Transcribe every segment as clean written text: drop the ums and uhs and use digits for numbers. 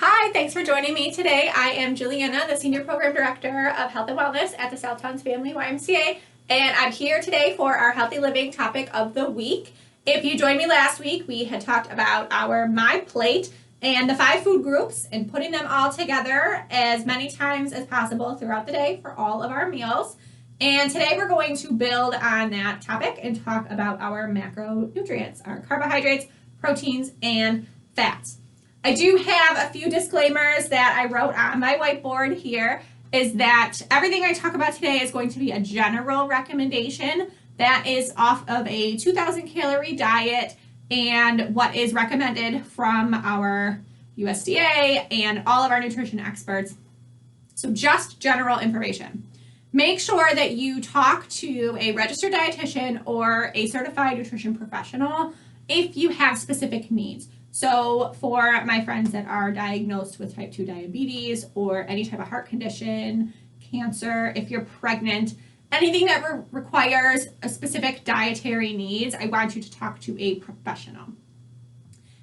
Hi, thanks for joining me today. I am Jilyana, the Senior Program Director of Health and Wellness at the Southtowns YMCA, and I'm here today for our Healthy Living topic of the week. If you joined me last week, we had talked about our My Plate and the 5 food groups and putting them all together as many times as possible throughout the day for all of our meals. And today we're going to build on that topic and talk about our macronutrients, our carbohydrates, proteins, and fats. I do have a few disclaimers that I wrote on my whiteboard here, is that everything I talk about today is going to be a general recommendation that is off of a 2,000 calorie diet and what is recommended from our USDA and all of our nutrition experts. So just general information. Make sure that you talk to a registered dietitian or a certified nutrition professional if you have specific needs. So for my friends that are diagnosed with type 2 diabetes or any type of heart condition, cancer, if you're pregnant, anything that requires a specific dietary needs, I want you to talk to a professional.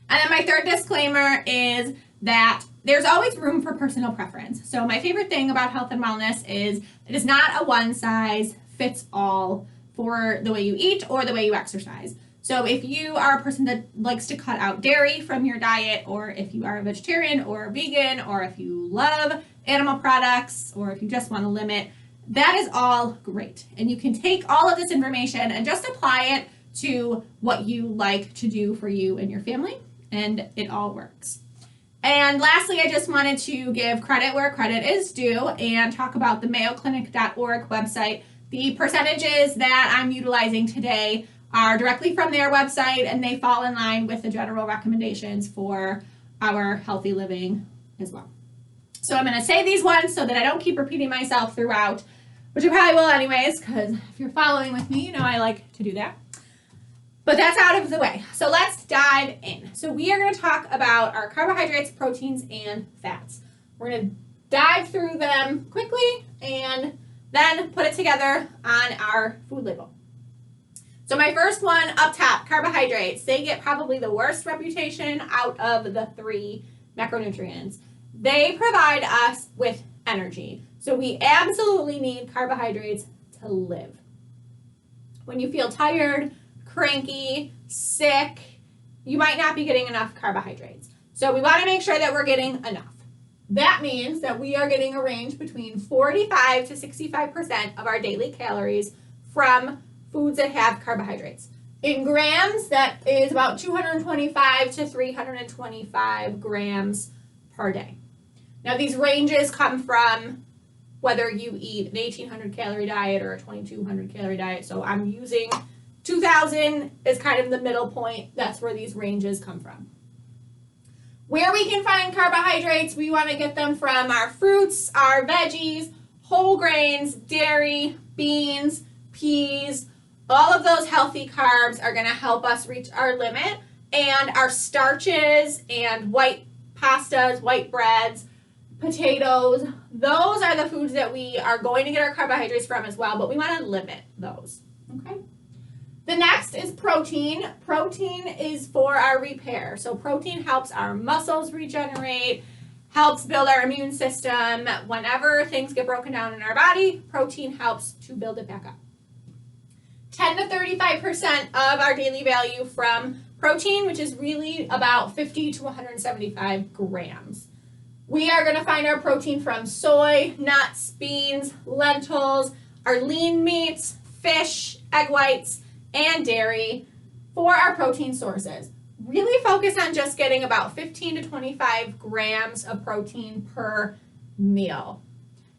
And then my third disclaimer is that there's always room for personal preference. So my favorite thing about health and wellness is it is not a one size fits all for the way you eat or the way you exercise. So if you are a person that likes to cut out dairy from your diet, or if you are a vegetarian or a vegan, or if you love animal products, or if you just want to limit, that is all great. And you can take all of this information and just apply it to what you like to do for you and your family, and it all works. And lastly, I just wanted to give credit where credit is due and talk about the mayoclinic.org website. The percentages that I'm utilizing today are directly from their website, and they fall in line with the general recommendations for our healthy living as well. So I'm going to say these ones so that I don't keep repeating myself throughout, which I probably will anyways, because if you're following with me, you know I like to do that. But that's out of the way. So let's dive in. So we are going to talk about our carbohydrates, proteins, and fats. We're going to dive through them quickly and then put it together on our food label. So my first one up top, carbohydrates. They get probably the worst reputation out of the 3 macronutrients. They provide us with energy. So we absolutely need carbohydrates to live. When you feel tired, cranky, sick, you might not be getting enough carbohydrates. So we want to make sure that we're getting enough. That means that we are getting a range between 45 to 65% of our daily calories from foods that have carbohydrates. In grams, that is about 225 to 325 grams per day. Now, these ranges come from whether you eat an 1,800 calorie diet or a 2,200 calorie diet. So I'm using 2,000 as kind of the middle point. That's where these ranges come from. Where we can find carbohydrates, we want to get them from our fruits, our veggies, whole grains, dairy, beans, peas. All of those healthy carbs are going to help us reach our limit, and our starches and white pastas, white breads, potatoes, those are the foods that we are going to get our carbohydrates from as well, but we want to limit those, okay? The next is protein. Protein is for our repair. So protein helps our muscles regenerate, helps build our immune system. Whenever things get broken down in our body, protein helps to build it back up. 10 to 35% of our daily value from protein, which is really about 50 to 175 grams. We are going to find our protein from soy, nuts, beans, lentils, our lean meats, fish, egg whites, and dairy for our protein sources. Really focus on just getting about 15 to 25 grams of protein per meal.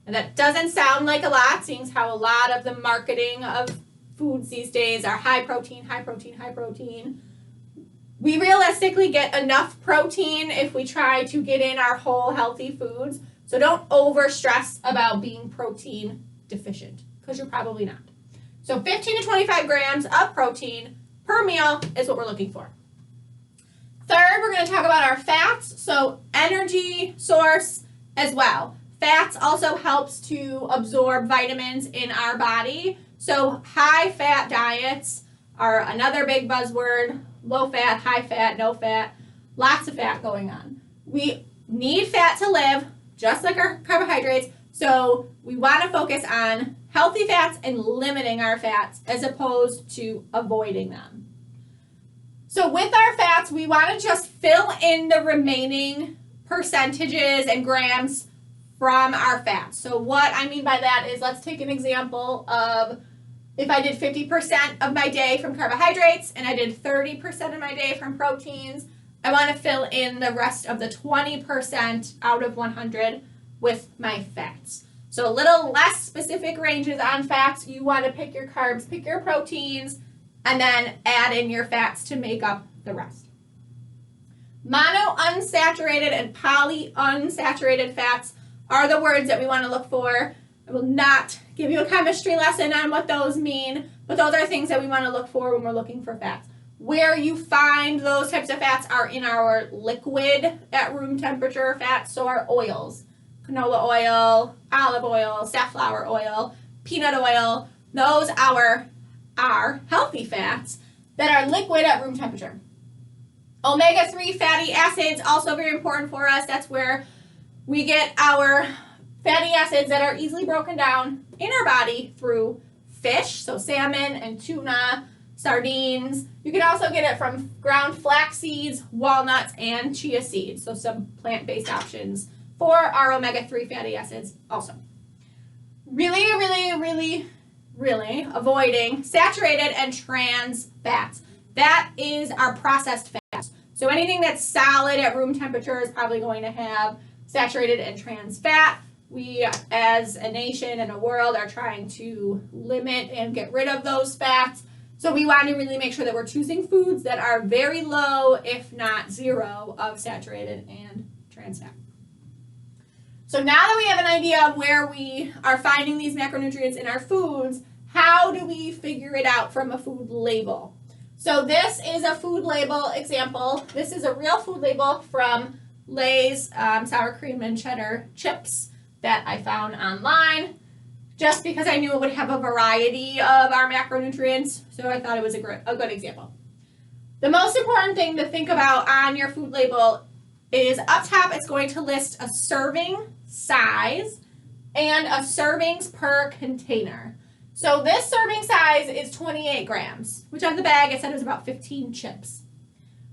And that doesn't sound like a lot, seeing how a lot of the marketing of foods these days are high protein, high protein, high protein. We realistically get enough protein if we try to get in our whole healthy foods. So don't over stress about being protein deficient, because you're probably not. So 15 to 25 grams of protein per meal is what we're looking for. Third, we're going to talk about our fats. So energy source as well. Fats also helps to absorb vitamins in our body. So high fat diets are another big buzzword. Low fat, high fat, no fat, lots of fat going on. We need fat to live, just like our carbohydrates. So we want to focus on healthy fats and limiting our fats as opposed to avoiding them. So with our fats, we want to just fill in the remaining percentages and grams from our fats. So what I mean by that is, let's take an example of if I did 50% of my day from carbohydrates and I did 30% of my day from proteins, I want to fill in the rest of the 20% out of 100 with my fats. So a little less specific ranges on fats. You want to pick your carbs, pick your proteins, and then add in your fats to make up the rest. Monounsaturated and polyunsaturated fats are the words that we want to look for. I will not give you a chemistry lesson on what those mean, but those are things that we want to look for when we're looking for fats. Where you find those types of fats are in our liquid at room temperature fats, so our oils. Canola oil, olive oil, safflower oil, peanut oil, those are healthy fats that are liquid at room temperature. Omega-3 fatty acids, also very important for us. That's where we get our fatty acids that are easily broken down in our body through fish, so salmon and tuna, sardines. You can also get it from ground flax seeds, walnuts, and chia seeds, so some plant-based options for our omega-3 fatty acids also. Really avoiding saturated and trans fats. That is our processed fats. So anything that's solid at room temperature is probably going to have saturated and trans fat. We, as a nation and a world, are trying to limit and get rid of those fats. So we want to really make sure that we're choosing foods that are very low, if not zero, of saturated and trans fat. So now that we have an idea of where we are finding these macronutrients in our foods, how do we figure it out from a food label? So this is a food label example. This is a real food label from Lay's sour cream and cheddar chips that I found online, just because I knew it would have a variety of our macronutrients, so I thought it was a good example. The most important thing to think about on your food label is up top it's going to list a serving size and a servings per container. So this serving size is 28 grams, which on the bag it said it was about 15 chips.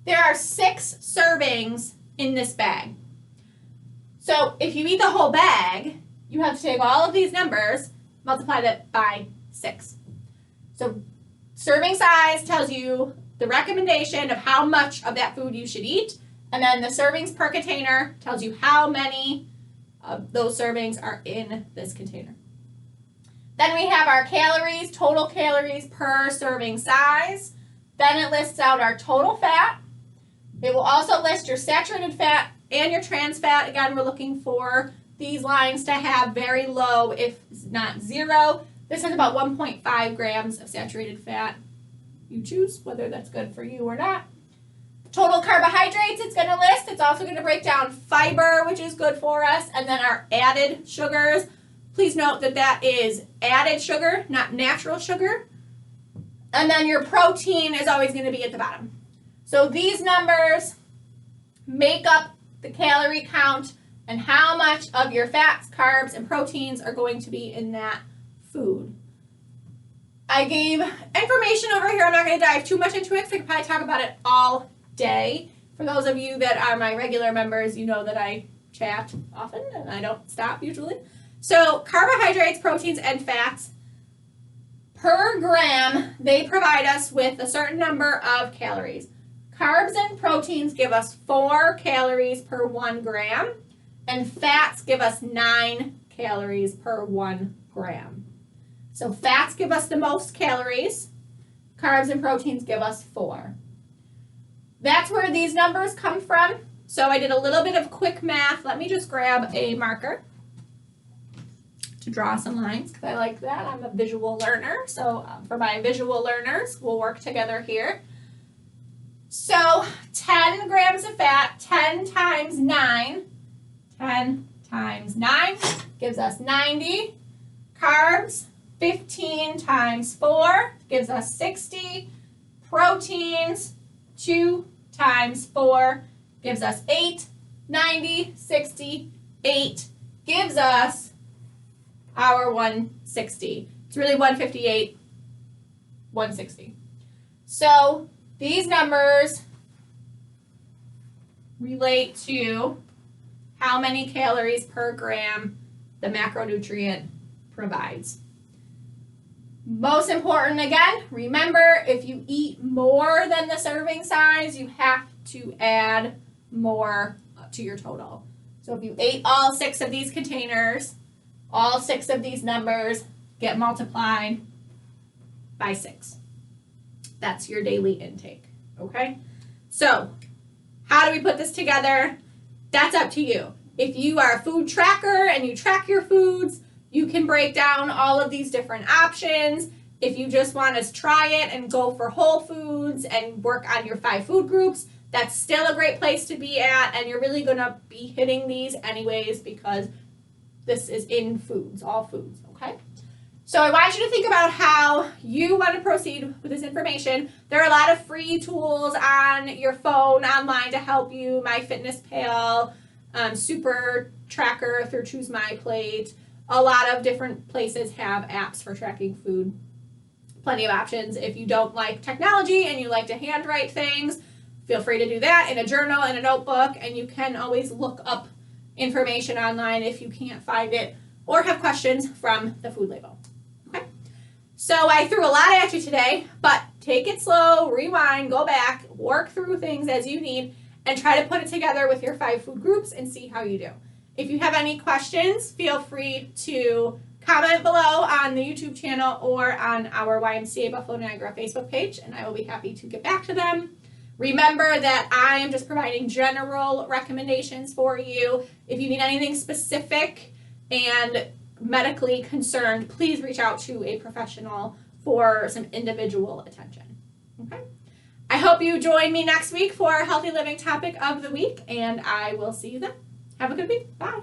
There are 6 servings in this bag. So if you eat the whole bag, you have to take all of these numbers, multiply that by 6. So serving size tells you the recommendation of how much of that food you should eat, and then the servings per container tells you how many of those servings are in this container. Then we have our calories, total calories per serving size. Then it lists out our total fat. It will also list your saturated fat and your trans fat. Again, we're looking for these lines to have very low, if not zero. This has about 1.5 grams of saturated fat. You choose whether that's good for you or not. Total carbohydrates it's going to list. It's also going to break down fiber, which is good for us, and then our added sugars. Please note that that is added sugar, not natural sugar. And then your protein is always going to be at the bottom. So these numbers make up the calorie count and how much of your fats, carbs, and proteins are going to be in that food. I gave information over here. I'm not going to dive too much into it because I could probably talk about it all day. For those of you that are my regular members, you know that I chat often and I don't stop usually. So carbohydrates, proteins, and fats per gram, they provide us with a certain number of calories. Carbs and proteins give us 4 calories per 1 gram, and fats give us 9 calories per 1 gram. So fats give us the most calories, carbs and proteins give us 4. That's where these numbers come from. So I did a little bit of quick math. Let me just grab a marker to draw some lines because I like that. I'm a visual learner. So for my visual learners, we'll work together here. So 10 grams of fat, 10 times 9. 10 times 9 gives us 90. Carbs, 15 times 4 gives us 60. Proteins, 2 times 4 gives us 8. 90, 60, 8 gives us our 160. It's really 158, 160. So these numbers relate to how many calories per gram the macronutrient provides. Most important, again, remember, if you eat more than the serving size, you have to add more to your total. So if you ate all 6 of these containers, all 6 of these numbers get multiplied by 6. That's your daily intake, okay? So how do we put this together? That's up to you. If you are a food tracker and you track your foods, you can break down all of these different options. If you just want to try it and go for whole foods and work on your 5 food groups, that's still a great place to be at, and you're really going to be hitting these anyways because this is in foods, all foods, okay? So I want you to think about how you want to proceed with this information. There are a lot of free tools on your phone, online to help you. MyFitnessPal, Super Tracker through Choose My Plate. A lot of different places have apps for tracking food. Plenty of options. If you don't like technology and you like to handwrite things, feel free to do that in a journal, in a notebook, and you can always look up information online if you can't find it or have questions from the food label. Okay? So I threw a lot at you today, but take it slow, rewind, go back, work through things as you need, and try to put it together with your 5 food groups and see how you do. If you have any questions, feel free to comment below on the YouTube channel or on our YMCA Buffalo Niagara Facebook page, and I will be happy to get back to them. Remember that I am just providing general recommendations for you. If you need anything specific and medically concerned, please reach out to a professional for some individual attention. Okay? I hope you join me next week for our Healthy Living topic of the week, and I will see you then. Have a good week. Bye.